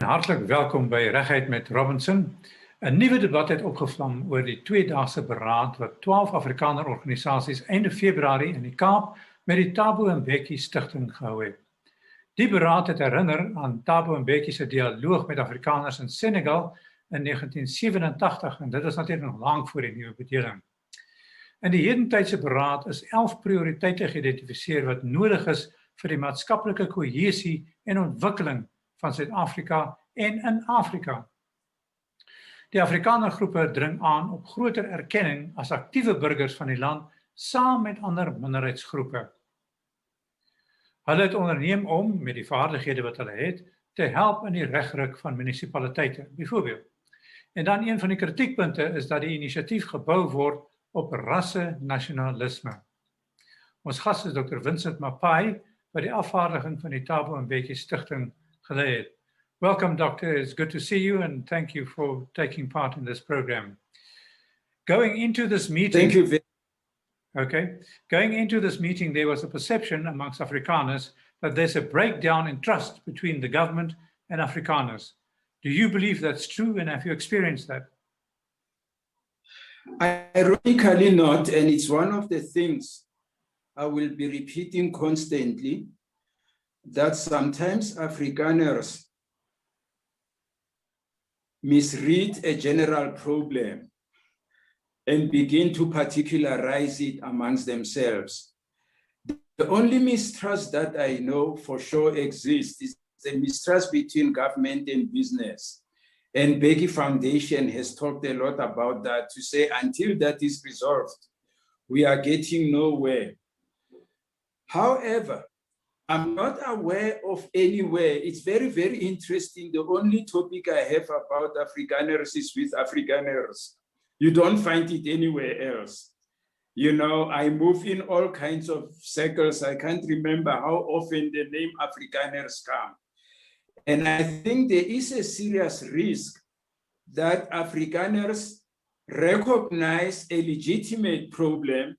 hartelijk welkom bij Reguit met Robinson. Een nieuwe debat het opgevlam oor die tweedaagse beraad wat 12 Afrikaner organisaties einde Februarie in die Kaap met die Thabo Mbeki Stichting gehou het. Die beraad het herinner aan Thabo Mbeki se dialoog met Afrikaners in Senegal in 1987 en dit is natuurlijk nog lang voor die nuwe bedeling. In die hedentydse beraad is 11 prioriteite geïdentifiseer wat nodig is vir die maatskaplike kohesie en ontwikkeling van Suid-Afrika en in Afrika. Die Afrikaner groepe dring aan op groter erkenning as aktiewe burgers van die land saam met ander minderheidsgroepe. Hulle het onderneem om, met die vaardighede wat hulle het, te help in die regruk van munisipaliteite, byvoorbeeld. En dan een van die kritiekpunte is dat die inisiatief gebou word op rasse-nasionalisme. Ons gas is Dr. Vincent Maphai, wat die afvaardiging van die Thabo Mbeki Stichting gelei het. Welcome, Doctor. It's good to see you and thank you for taking part in this program. Going into this meeting... Thank you. Okay. Going into this meeting, there was a perception amongst Afrikaners that there's a breakdown in trust between the government and Afrikaners. Do you believe that's true and have you experienced that? Ironically not, and it's one of the things I will be repeating constantly, that sometimes Afrikaners misread a general problem and begin to particularize it amongst themselves. The only mistrust that I know for sure exists is the mistrust between government and business. And Mbeki Foundation has talked a lot about that to say until that is resolved, we are getting nowhere. However, I'm not aware of anywhere. It's very, very interesting. The only topic I have about Afrikaners is with Afrikaners. You don't find it anywhere else. You know, I move in all kinds of circles. I can't remember how often the name Afrikaners come. And I think there is a serious risk that Afrikaners recognize a legitimate problem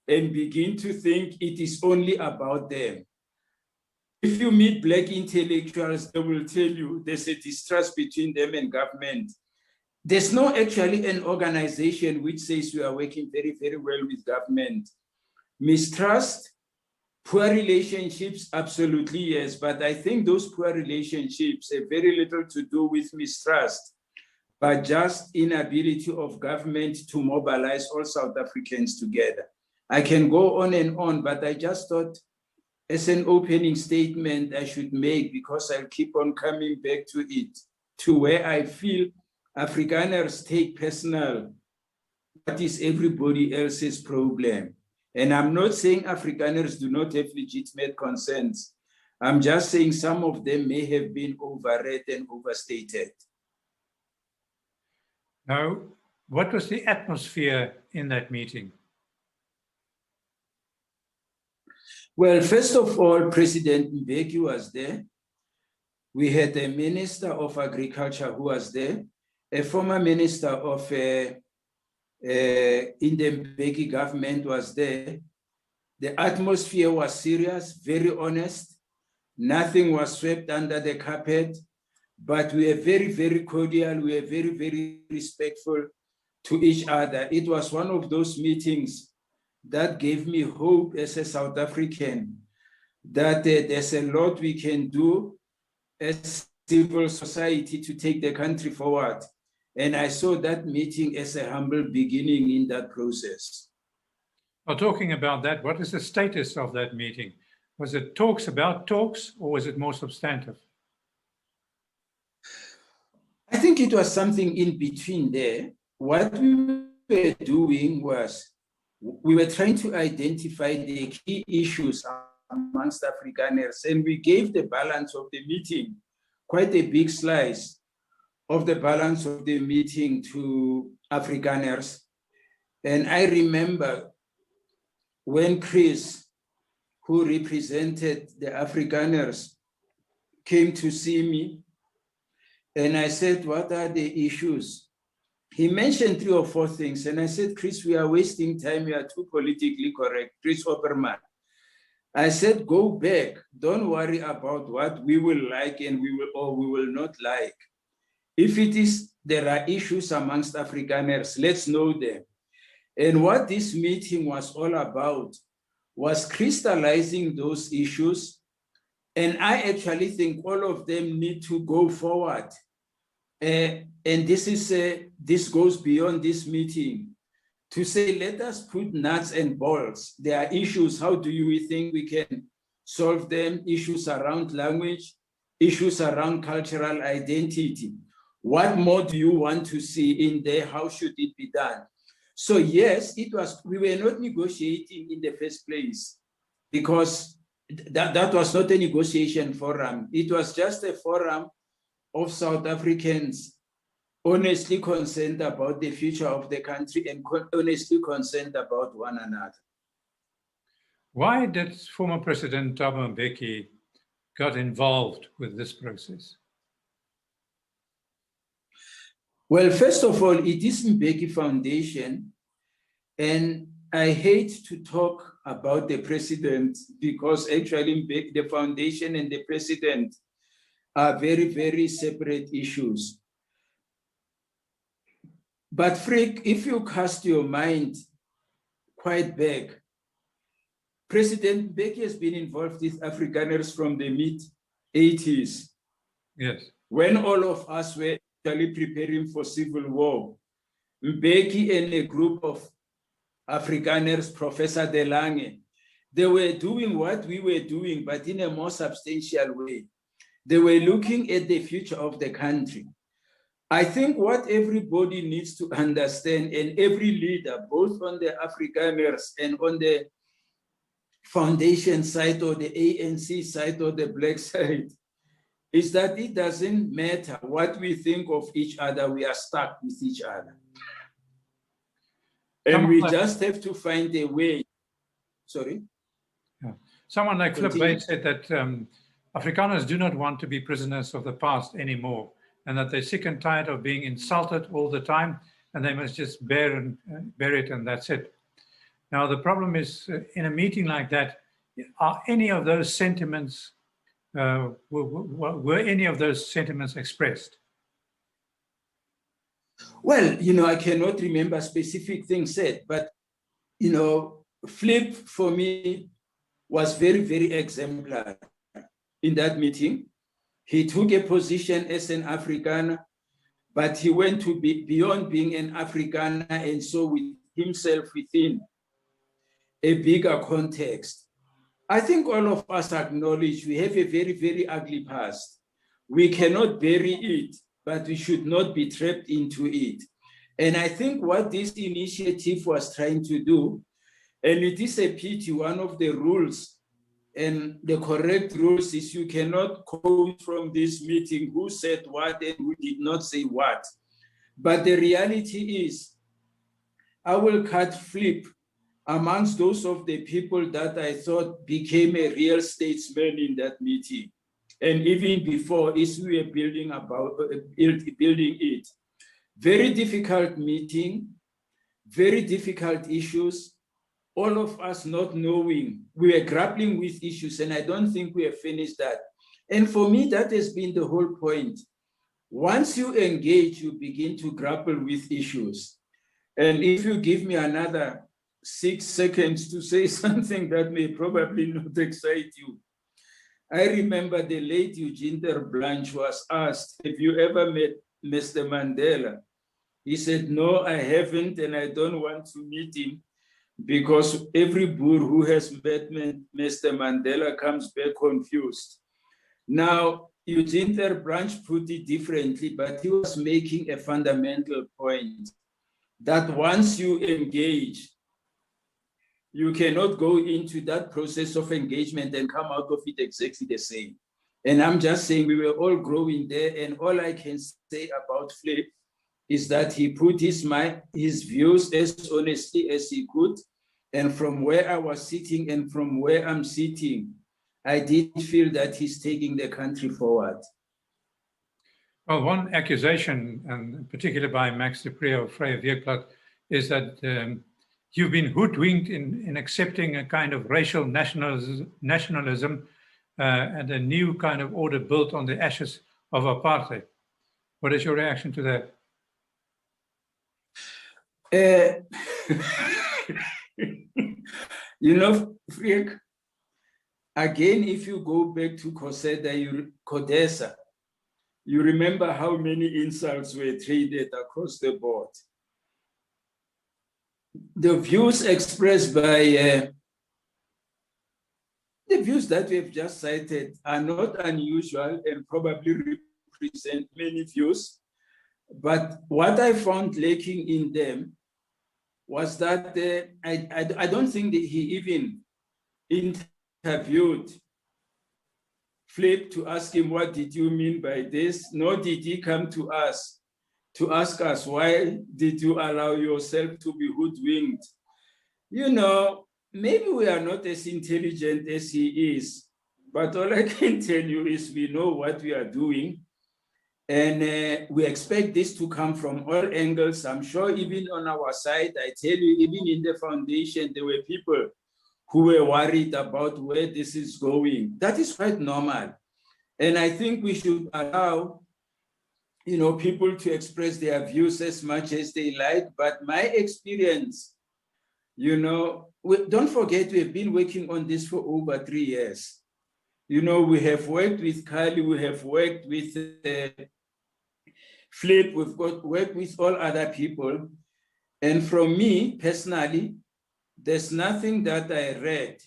and begin to think it is only about them. If you meet Black intellectuals, they will tell you there's a distrust between them and government. There's no actually an organization which says we are working very, very well with government. Mistrust, poor relationships, absolutely yes, but I think those poor relationships have very little to do with mistrust, but just inability of government to mobilize all South Africans together. I can go on, but I just thought as an opening statement I should make, because I'll keep on coming back to it, to where I feel Afrikaners take personal what is everybody else's problem. And I'm not saying Afrikaners do not have legitimate concerns. I'm just saying some of them may have been overread and overstated. Now, what was the atmosphere in that meeting? Well, first of all, President Mbeki was there. We had a Minister of Agriculture who was there, a former Minister of in the Mbeki government was there. The atmosphere was serious, very honest. Nothing was swept under the carpet, but we were very, very cordial. We were very, very respectful to each other. It was one of those meetings that gave me hope as a South African, that there's a lot we can do as civil society to take the country forward. And I saw that meeting as a humble beginning in that process. Well, talking about that, what is the status of that meeting? Was it talks about talks, or was it more substantive? I think it was something in between there. What we were doing was we were trying to identify the key issues amongst Afrikaners, and we gave the balance of the meeting, quite a big slice of the balance of the meeting to Afrikaners. And I remember when Chris, who represented the Afrikaners, came to see me, and I said, what are the issues? He mentioned 3 or 4 things, and I said, Chris, we are wasting time. We are too politically correct. Chris Opperman. I said, go back. Don't worry about what we will like and we will not like. If it is, there are issues amongst Afrikaners, let's know them. And what this meeting was all about was crystallizing those issues. And I actually think all of them need to go forward. And this goes beyond this meeting to say, let us put nuts and bolts. There are issues. How do we think we can solve them? Issues around language, issues around cultural identity. What more do you want to see in there? How should it be done? So yes, we were not negotiating in the first place because that was not a negotiation forum. It was just a forum of South Africans honestly concerned about the future of the country and honestly concerned about one another. Why did former President Thabo Mbeki got involved with this process? Well, first of all, it is Mbeki Foundation, and I hate to talk about the president because actually the foundation and the president are very, very separate issues. But Freek, if you cast your mind quite back, President Mbeki has been involved with Afrikaners from the mid-80s. Yes. When all of us were actually preparing for civil war, Mbeki and a group of Afrikaners, Professor De Lange, they were doing what we were doing, but in a more substantial way. They were looking at the future of the country. I think what everybody needs to understand, and every leader, both on the Afrikaners and on the foundation side or the ANC side or the black side, is that it doesn't matter what we think of each other, we are stuck with each other. And we just have to find a way. Sorry? Yeah. Someone like Flip Bates said that Afrikaners do not want to be prisoners of the past anymore, and that they're sick and tired of being insulted all the time, and they must just bear it, and that's it. Now, the problem is, in a meeting like that, are any of those sentiments, were any of those sentiments expressed? Well, I cannot remember specific things said, but, Flip, for me, was very, very exemplary in that meeting. He took a position as an Afrikaner, but he went to be beyond being an Afrikaner and so with himself within a bigger context. I think all of us acknowledge we have a very, very ugly past. We cannot bury it, but we should not be trapped into it. And I think what this initiative was trying to do, and it is a pity, one of the rules, and the correct rules is you cannot quote from this meeting who said what and who did not say what. But the reality is, I will cut Flip amongst those of the people that I thought became a real statesman in that meeting. And even before, as we were building it. Very difficult meeting, very difficult issues, all of us not knowing. We were grappling with issues, and I don't think we have finished that. And for me, that has been the whole point. Once you engage, you begin to grapple with issues. And if you give me another 6 seconds to say something that may probably not excite you. I remember the late Eugene Blanche was asked, have you ever met Mr. Mandela? He said, no, I haven't, and I don't want to meet him because every Boer who has met Mr. Mandela comes back confused. Now, Eugene Blanche put it differently, but he was making a fundamental point that once you engage, you cannot go into that process of engagement and come out of it exactly the same. And I'm just saying we were all growing there, and all I can say about Flip is that he put his views as honestly as he could. And from where I was sitting and from where I'm sitting, I did feel that he's taking the country forward. Well, one accusation, and particularly by Max de Pre of Vrije Weekblad, is that you've been hoodwinked in accepting a kind of racial nationalism and a new kind of order built on the ashes of apartheid. What is your reaction to that? You know, Freek, again, if you go back to Codesa, you remember how many insults were traded across the board. The views expressed by the views that we have just cited are not unusual and probably represent many views. But what I found lacking in them was that I don't think that he even interviewed Flip to ask him, what did you mean by this? Nor did he come to us to ask us, why did you allow yourself to be hoodwinked? You know, maybe we are not as intelligent as he is, but all I can tell you is we know what we are doing. And we expect this to come from all angles. I'm sure even on our side, I tell you, even in the foundation, there were people who were worried about where this is going. That is quite normal. And I think we should allow, you know, people to express their views as much as they like. But my experience, you know, don't forget, we've been working on this for over 3 years. You know, we have worked with Kali, we have worked with Flip, we've worked with all other people. And from me personally, there's nothing that I read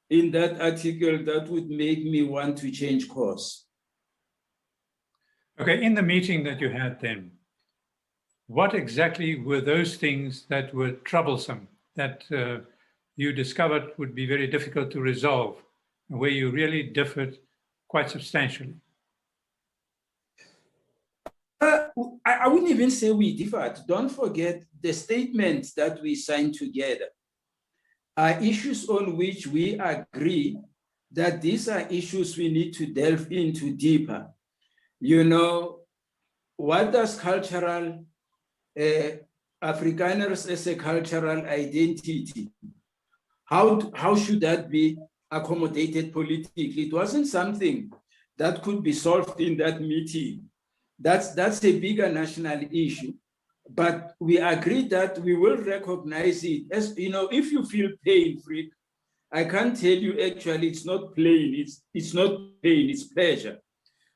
in that article that would make me want to change course. Okay, in the meeting that you had then, what exactly were those things that were troublesome, that you discovered would be very difficult to resolve, where you really differed quite substantially? I wouldn't even say we differed. Don't forget the statements that we signed together are issues on which we agree that these are issues we need to delve into deeper. You know, what does cultural Afrikaners as a cultural identity, how should that be accommodated politically? It wasn't something that could be solved in that meeting. That's a bigger national issue, but we agreed that we will recognize it. As you know, if you feel pain, Freek, I can't tell you actually it's not pain, it's not pain, it's pleasure.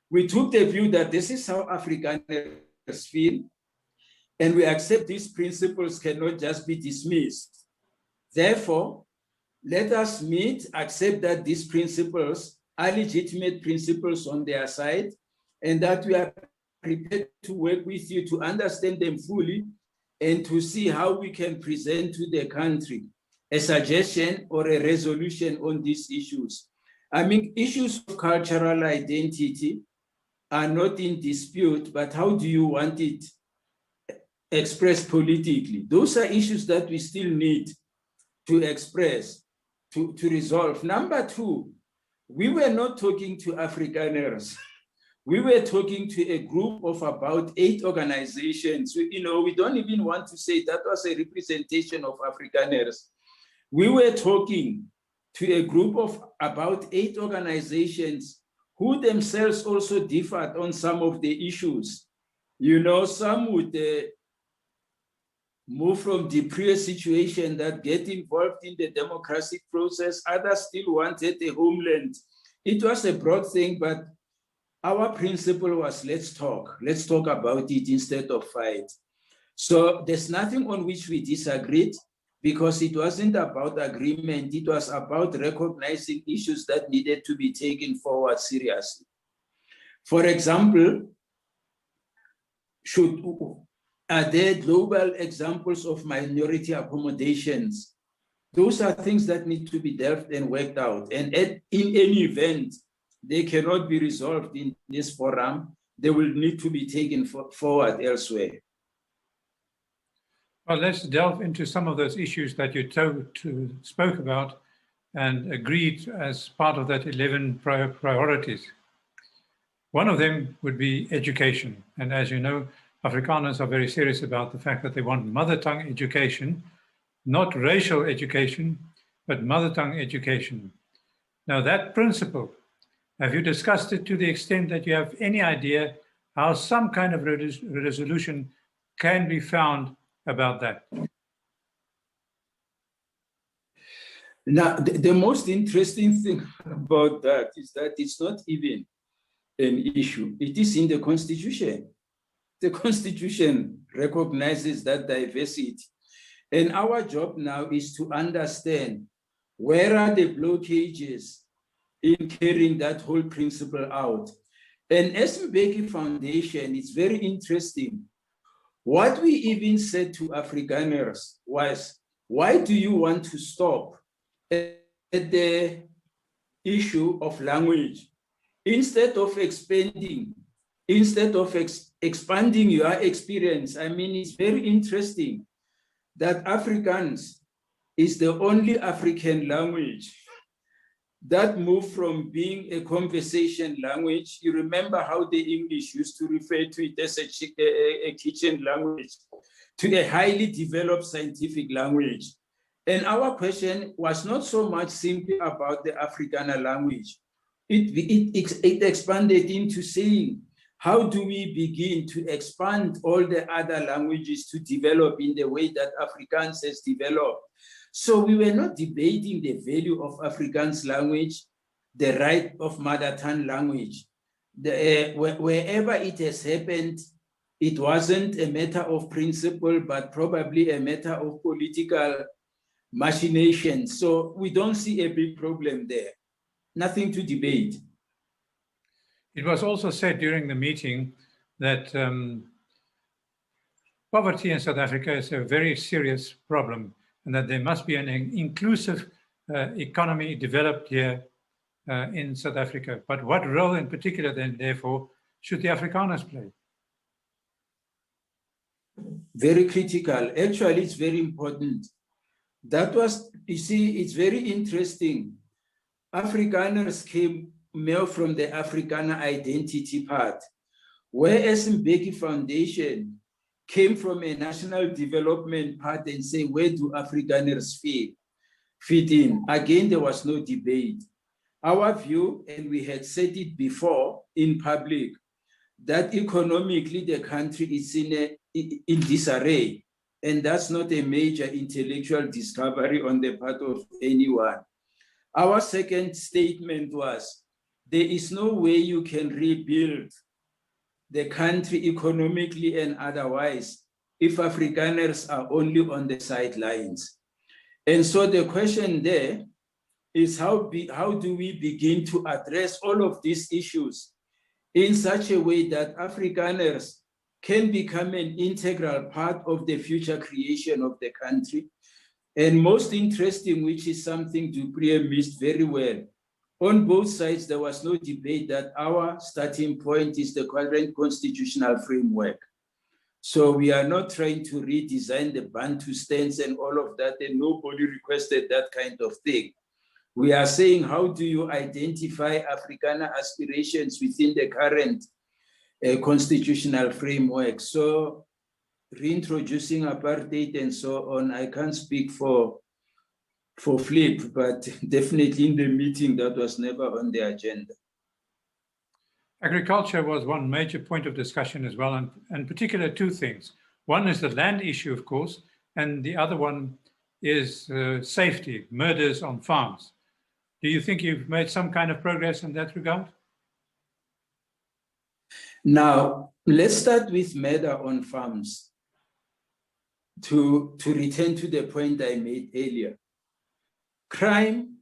We took the view that this is how Afrikaners feel, and we accept these principles cannot just be dismissed. Therefore, let us meet, accept that these principles are legitimate principles on their side, and that we are prepared to work with you to understand them fully and to see how we can present to the country a suggestion or a resolution on these issues. I mean, issues of cultural identity are not in dispute, but how do you want it expressed politically? Those are issues that we still need to express, to resolve. Number two, we were not talking to Afrikaners. We were talking to a group of about 8 organizations. You know, we don't even want to say that was a representation of Afrikaners. We were talking to a group of about 8 organizations who themselves also differed on some of the issues. You know, some would move from the previous situation that get involved in the democratic process. Others still wanted a homeland. It was a broad thing, but our principle was let's talk about it instead of fight. So there's nothing on which we disagreed because it wasn't about agreement. It was about recognizing issues that needed to be taken forward seriously. For example, are there global examples of minority accommodations? Those are things that need to be dealt and worked out. And in any event, they cannot be resolved in this forum. They will need to be taken forward elsewhere. Well, let's delve into some of those issues that you spoke about and agreed as part of that 11 priorities. One of them would be education. And as you know, Afrikaners are very serious about the fact that they want mother tongue education not racial education, but mother tongue education. Now that principle, have you discussed it to the extent that you have any idea how some kind of resolution can be found about that? Now, the most interesting thing about that is that it's not even an issue. It is in the Constitution. The Constitution recognizes that diversity. And our job now is to understand where are the blockages in carrying that whole principle out. And as Mbeki Foundation, it's very interesting. What we even said to Afrikaners was, why do you want to stop at the issue of language? Instead of expanding your experience, I mean, it's very interesting that Afrikaans is the only African language that moved from being a conversation language. You remember how the English used to refer to it as a kitchen language, to a highly developed scientific language. And our question was not so much simply about the Afrikaner language. It expanded into saying, how do we begin to expand all the other languages to develop in the way that Afrikaans has developed? So we were not debating the value of Afrikaans language, the right of mother tongue language. Wherever it has happened, it wasn't a matter of principle, but probably a matter of political machination. So we don't see a big problem there. Nothing to debate. It was also said during the meeting that poverty in South Africa is a very serious problem and that there must be an inclusive economy developed here in South Africa. But what role in particular then, therefore, should the Afrikaners play? Very critical. Actually, it's very important. That was, you see, it's very interesting. Afrikaners came more from the Afrikaner identity part, whereas Mbeki Foundation came from a national development part and say, where do Afrikaners fit in? Again, there was no debate. Our view, and we had said it before in public, that economically the country is in disarray, and that's not a major intellectual discovery on the part of anyone. Our second statement was, there is no way you can rebuild the country economically and otherwise if Afrikaners are only on the sidelines. And so the question there is how do we begin to address all of these issues in such a way that Afrikaners can become an integral part of the future creation of the country. And most interesting, which is something Dupree missed very well, on both sides, there was no debate that our starting point is the current constitutional framework. So we are not trying to redesign the Bantu stance and all of that, and nobody requested that kind of thing. We are saying, how do you identify Afrikaner aspirations within the current constitutional framework? So reintroducing apartheid and so on, I can't speak for Flip, but definitely in the meeting that was never on the agenda. Agriculture was one major point of discussion as well, and in particular two things. One is the land issue, of course, and the other one is safety, murders on farms. Do you think you've made some kind of progress in that regard? Now, let's start with murder on farms. To return to the point I made earlier. Crime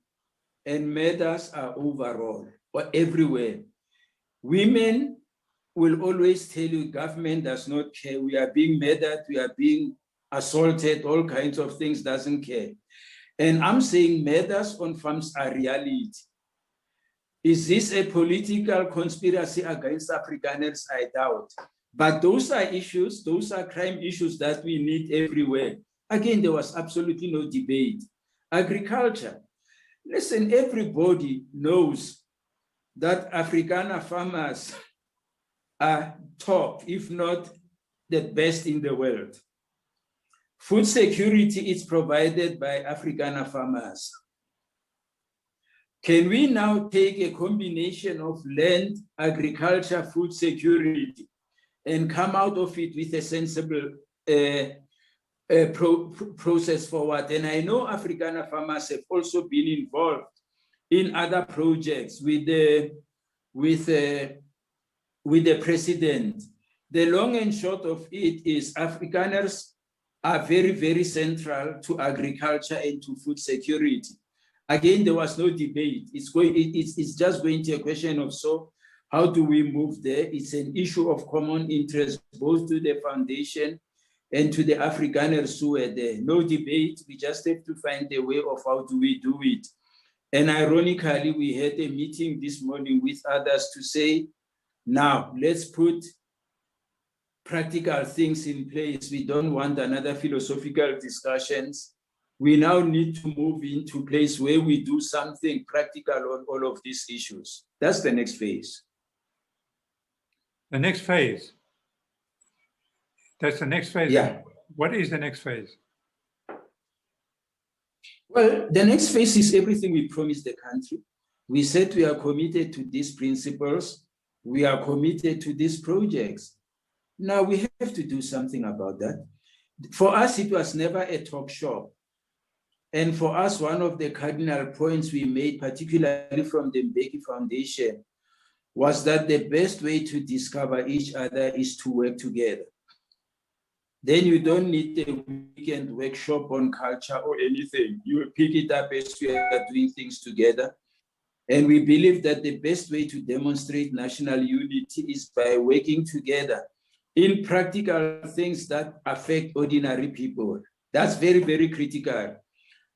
and murders are overall or everywhere. Women will always tell you government does not care. We are being murdered, we are being assaulted, all kinds of things, doesn't care. And I'm saying murders on farms are reality. Is this a political conspiracy against Afrikaners? I doubt. But those are issues, those are crime issues that we need everywhere. Again, there was absolutely no debate. Agriculture. Listen, everybody knows that Afrikaner farmers are top, if not the best in the world. Food security is provided by Afrikaner farmers. Can we now take a combination of land, agriculture, food security, and come out of it with a sensible process forward? And I know Afrikaner farmers have also been involved in other projects with the president. The long and short of it is Afrikaners are very, very central to agriculture and to food security. Again, there was no debate. It's just going to a question of, so how do we move there? It's an issue of common interest, both to the foundation and to the Afrikaners who were there. No debate. We just have to find a way of how do we do it. And ironically, we had a meeting this morning with others to say, now let's put practical things in place. We don't want another philosophical discussions. We now need to move into a place where we do something practical on all of these issues. That's the next phase. The next phase. That's the next phase. Yeah. What is the next phase? Well, the next phase is everything we promised the country. We said we are committed to these principles. We are committed to these projects. Now we have to do something about that. For us, it was never a talk shop. And for us, one of the cardinal points we made, particularly from the Mbeki Foundation, was that the best way to discover each other is to work together. Then you don't need a weekend workshop on culture or anything. You pick it up as we are doing things together. And we believe that the best way to demonstrate national unity is by working together in practical things that affect ordinary people. That's very, very critical.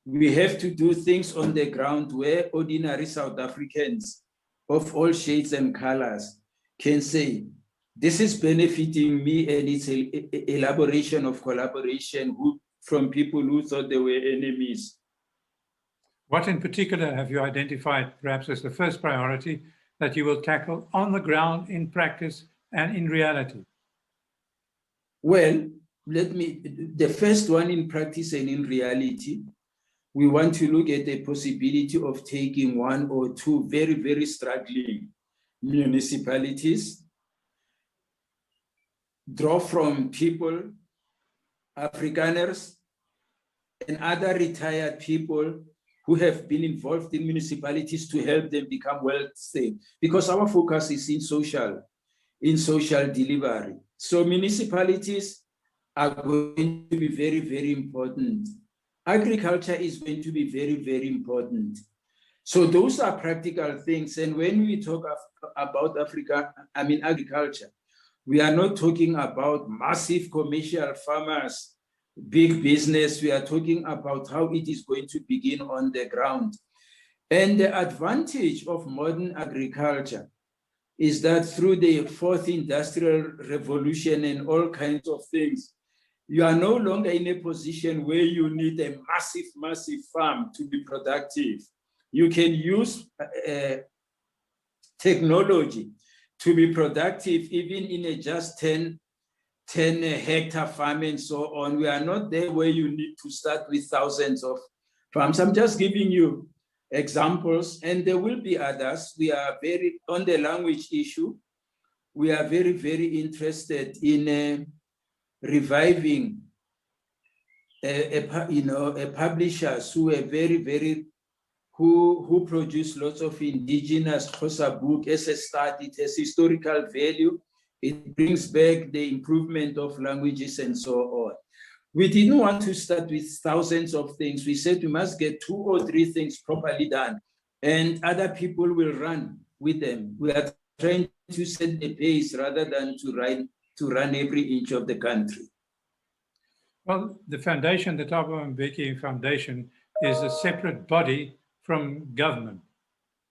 We have to do things on the ground where ordinary South Africans of all shades and colors can say, this is benefiting me, and it's an elaboration of collaboration from people who thought they were enemies. What in particular have you identified perhaps as the first priority that you will tackle on the ground, in practice and in reality? Well, the first one in practice and in reality, we want to look at the possibility of taking one or two very, very struggling municipalities, draw from people, Afrikaners, and other retired people who have been involved in municipalities to help them become wealthy, because our focus is in social delivery. So municipalities are going to be very, very important. Agriculture is going to be very, very important. So those are practical things. And when we talk about agriculture, we are not talking about massive commercial farmers, big business. We are talking about how it is going to begin on the ground. And the advantage of modern agriculture is that through the fourth industrial revolution and all kinds of things, you are no longer in a position where you need a massive, massive farm to be productive. You can use technology to be productive, even in a just 10 hectare farm and so on. We are not there where you need to start with thousands of farms. I'm just giving you examples, and there will be others. We are very, on the language issue, we are very, very interested in reviving publishers who are very, who produce lots of indigenous Xhosa book as a start. It has historical value. It brings back the improvement of languages and so on. We didn't want to start with thousands of things. We said we must get 2 or 3 things properly done, and other people will run with them. We are trying to set the pace rather than to run every inch of the country. Well, the foundation, the Thabo Mbeki Foundation, is a separate body from government.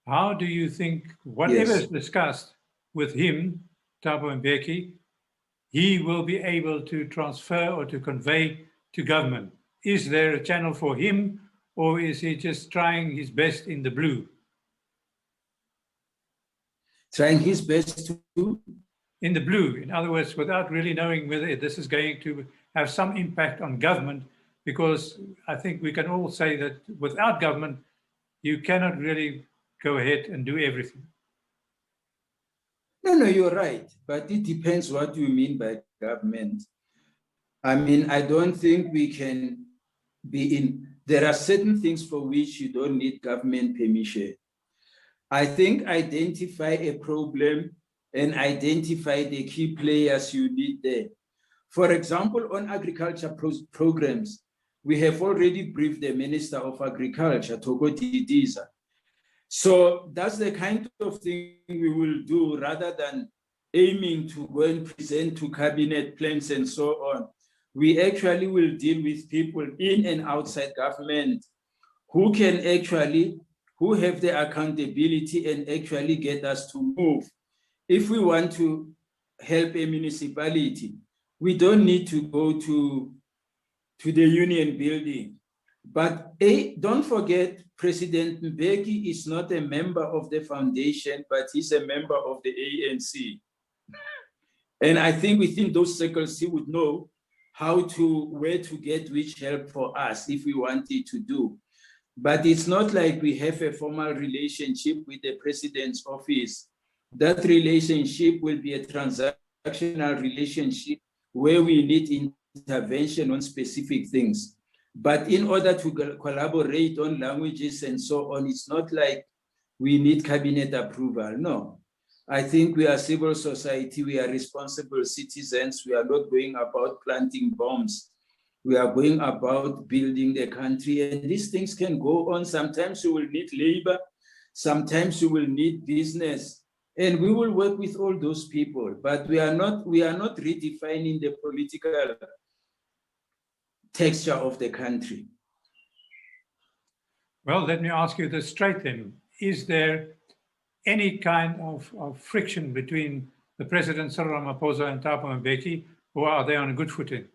How do you think whatever is discussed with him, Thabo Mbeki, he will be able to transfer or to convey to government? Is there a channel for him, or is he just trying his best in the blue? Trying his best to? In the blue, in other words, without really knowing whether this is going to have some impact on government, because I think we can all say that without government, you cannot really go ahead and do everything. No, you're right. But it depends what you mean by government. I mean, I don't think we can be in, there are certain things for which you don't need government permission. I think identify a problem and identify the key players you need there. For example, on agriculture programs, we have already briefed the Minister of Agriculture, Thabo Mbeki. So that's the kind of thing we will do rather than aiming to go and present to cabinet plans and so on. We actually will deal with people in and outside government who can actually, who have the accountability and actually get us to move. If we want to help a municipality, we don't need to go to the union building. But don't forget, President Mbeki is not a member of the foundation, but he's a member of the ANC. And I think within those circles, he would know where to get which help for us if we wanted to do. But it's not like we have a formal relationship with the president's office. That relationship will be a transactional relationship where we need intervention on specific things. But in order to collaborate on languages and so on, it's not like we need cabinet approval. No, I think we are civil society, we are responsible citizens. We are not going about planting bombs. We are going about building the country, and these things can go on. Sometimes you will need labor, sometimes you will need business, and we will work with all those people. But we are not redefining the political texture of the country. Well, let me ask you this straight then. Is there any kind of friction between the President Cyril Ramaphosa and Thabo Mbeki, or are they on a good footing?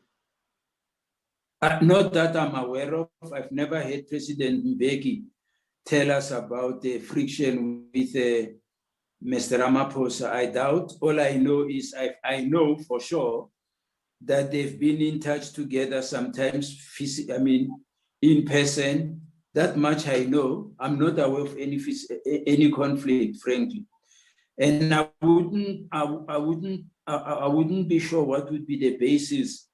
Not that I'm aware of. I've never heard President Mbeki tell us about the friction with Mr. Ramaphosa. I doubt. All I know is I know for sure that they've been in touch together, sometimes in person. That much I know. I'm not aware of any conflict, frankly. And I wouldn't be sure what would be the basis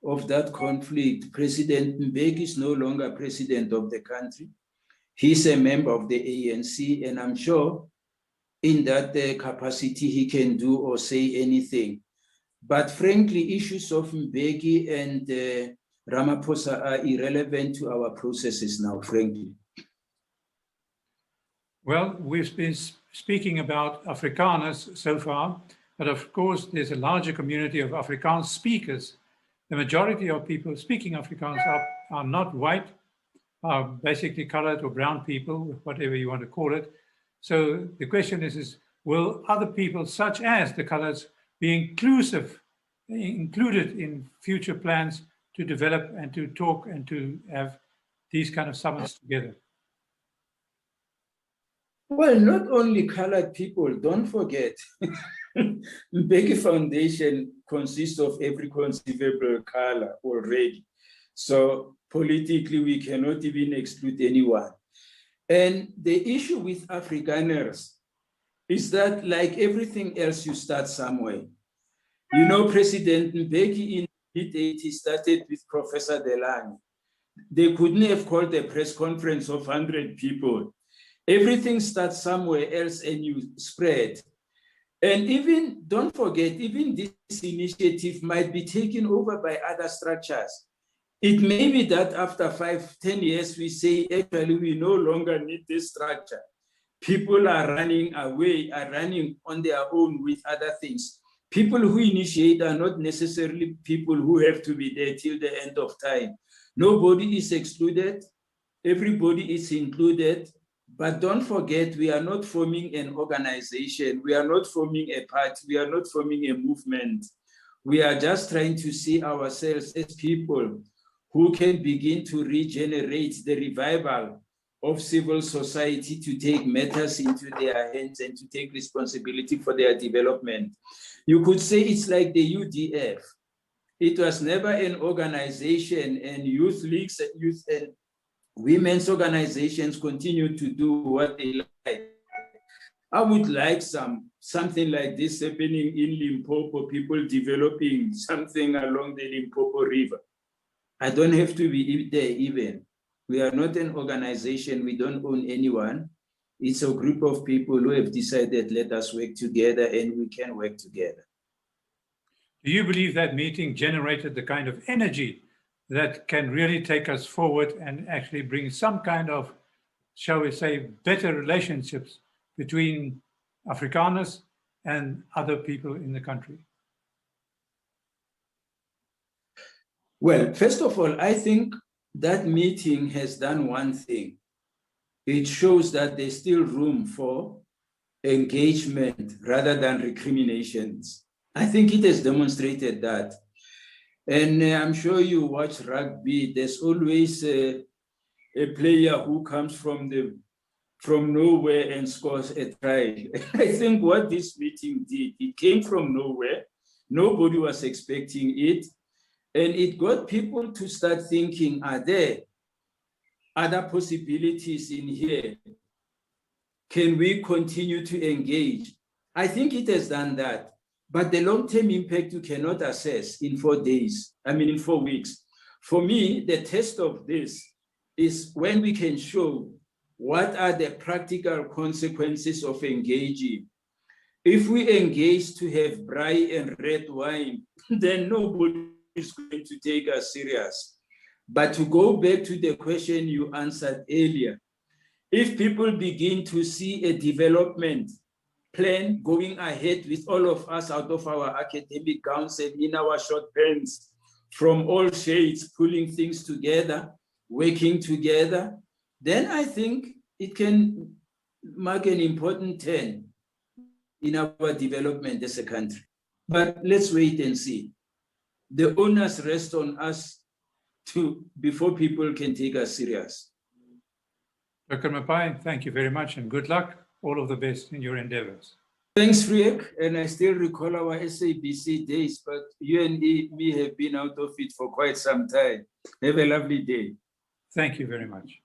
of that conflict. President Mbeki is no longer president of the country. He's a member of the ANC, and I'm sure in that capacity he can do or say anything. But frankly, issues of Mbeki and Ramaphosa are irrelevant to our processes now, frankly. Well, we've been speaking about Afrikaners so far, but of course there's a larger community of Afrikaans speakers. The majority of people speaking Afrikaans are not white, are basically colored or brown people, whatever you want to call it. So the question is will other people such as the colors be included in future plans to develop and to talk and to have these kind of summits together? Well, not only colored people, don't forget, Mbeki Foundation consists of every conceivable color already. So politically, we cannot even exclude anyone. And the issue with Afrikaners is that, like everything else, you start somewhere. You know, President Mbeki in the mid-80s started with Professor Delany. They couldn't have called a press conference of 100 people. Everything starts somewhere else and you spread. And even, don't forget, even this initiative might be taken over by other structures. It may be that after 5-10 years, we say, actually, we no longer need this structure. People are running away, are running on their own with other things. People who initiate are not necessarily people who have to be there till the end of time. Nobody is excluded. Everybody is included. But don't forget, we are not forming an organization. We are not forming a party. We are not forming a movement. We are just trying to see ourselves as people who can begin to regenerate the revival of civil society to take matters into their hands and to take responsibility for their development. You could say it's like the UDF. It was never an organization, and youth leagues, youth and women's organizations continue to do what they like. I would like something like this happening in Limpopo, people developing something along the Limpopo River. I don't have to be there even. We are not an organization, we don't own anyone. It's a group of people who have decided, let us work together, and we can work together. Do you believe that meeting generated the kind of energy that can really take us forward and actually bring some kind of, shall we say, better relationships between Afrikaners and other people in the country? Well, first of all, I think that meeting has done one thing. It shows that there's still room for engagement rather than recriminations. I think it has demonstrated that. And I'm sure you watch rugby, there's always a player who comes from nowhere and scores a try. I think what this meeting did, it came from nowhere. Nobody was expecting it. And it got people to start thinking, are there other possibilities in here? Can we continue to engage? I think it has done that. But the long-term impact you cannot assess in 4 days, in 4 weeks. For me, the test of this is when we can show what are the practical consequences of engaging. If we engage to have braai and red wine, then nobody is going to take us serious. But to go back to the question you answered earlier, if people begin to see a development plan going ahead with all of us out of our academic gowns and in our short pants from all shades, pulling things together, working together, then I think it can mark an important turn in our development as a country. But let's wait and see. The onus rests on us before people can take us serious. Dr. Maphai, thank you very much and good luck. All of the best in your endeavors. Thanks, Freek. And I still recall our SABC days, but you and me have been out of it for quite some time. Have a lovely day. Thank you very much.